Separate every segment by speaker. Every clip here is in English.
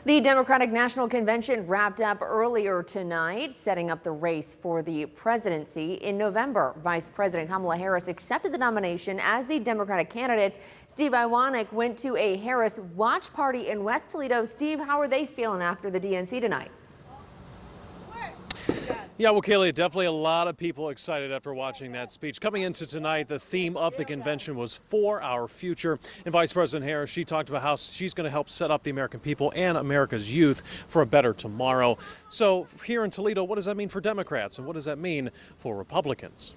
Speaker 1: The Democratic National Convention wrapped up earlier tonight, setting up the race for the presidency in November. Vice President Kamala Harris accepted the nomination as the Democratic candidate. Steve Iwanek went to a Harris watch party in West Toledo. Steve, how are they feeling after the DNC tonight?
Speaker 2: Yeah, well, Kaylee, definitely a lot of people excited after watching that speech. Coming into tonight, the theme of the convention was For Our Future. And Vice President Harris, she talked about how she's going to help set up the American people and America's youth for a better tomorrow. So here in Toledo, what does that mean for Democrats and what does that mean for Republicans?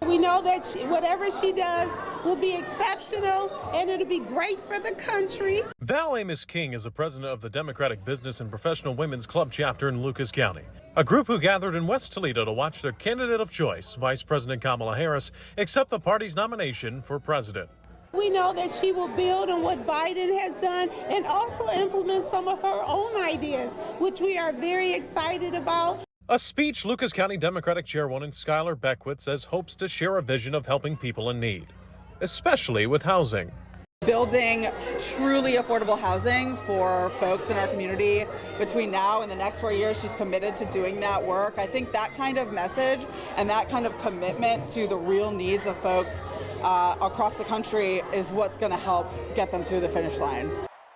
Speaker 3: We know that whatever she does will be exceptional and it'll be great for the country.
Speaker 2: Val Amos King is the president of the Democratic Business and Professional Women's Club chapter in Lucas County, a group who gathered in West Toledo to watch their candidate of choice, Vice President Kamala Harris, accept the party's nomination for president.
Speaker 3: We know that she will build on what Biden has done and also implement some of her own ideas, which we are very excited about.
Speaker 2: A speech Lucas County Democratic Chairwoman Skylar Beckwith says hopes to share a vision of helping people in need, especially with housing.
Speaker 4: Building truly affordable housing for folks in our community between now and the next 4 years. She's committed to doing that work. I think that kind of message and that kind of commitment to the real needs of folks across the country is what's going to help get them through the finish line.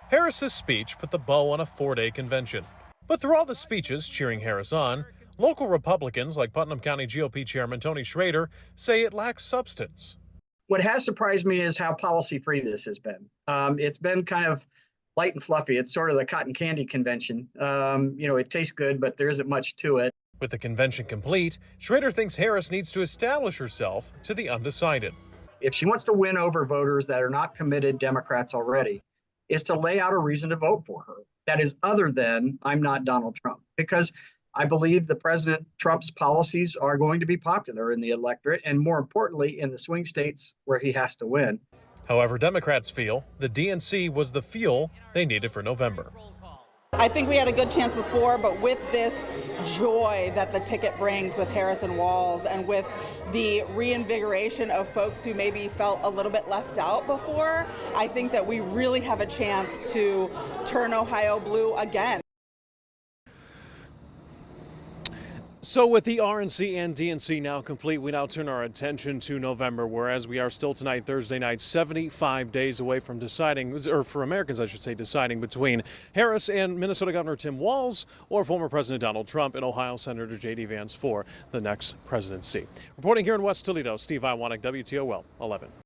Speaker 2: Harris's speech put the bow on a 4-day convention. But through all the speeches cheering Harris on, local Republicans like Putnam County GOP Chairman Tony Schrader say it lacks substance.
Speaker 5: What has surprised me is how policy-free this has been. It's been kind of light and fluffy. It's sort of the cotton candy convention. It tastes good, but there isn't much to it.
Speaker 2: With the convention complete, Schrader thinks Harris needs to establish herself to the undecided.
Speaker 5: If she wants to win over voters that are not committed Democrats already, is to lay out a reason to vote for her. That is other than I'm not Donald Trump, because I believe the President Trump's policies are going to be popular in the electorate and more importantly in the swing states where he has to win.
Speaker 2: However, Democrats feel the DNC was the fuel they needed for November.
Speaker 4: I think we had a good chance before, but with this joy that the ticket brings with Harris and Walz and with the reinvigoration of folks who maybe felt a little bit left out before, I think that we really have a chance to turn Ohio blue again.
Speaker 2: So with the RNC and DNC now complete, we now turn our attention to November, whereas we are still tonight, Thursday night, 75 days away from deciding, or for Americans, I should say, deciding between Harris and Minnesota Governor Tim Walz or former President Donald Trump and Ohio Senator J.D. Vance for the next presidency. Reporting here in West Toledo, Steve Iwanek, WTOL 11.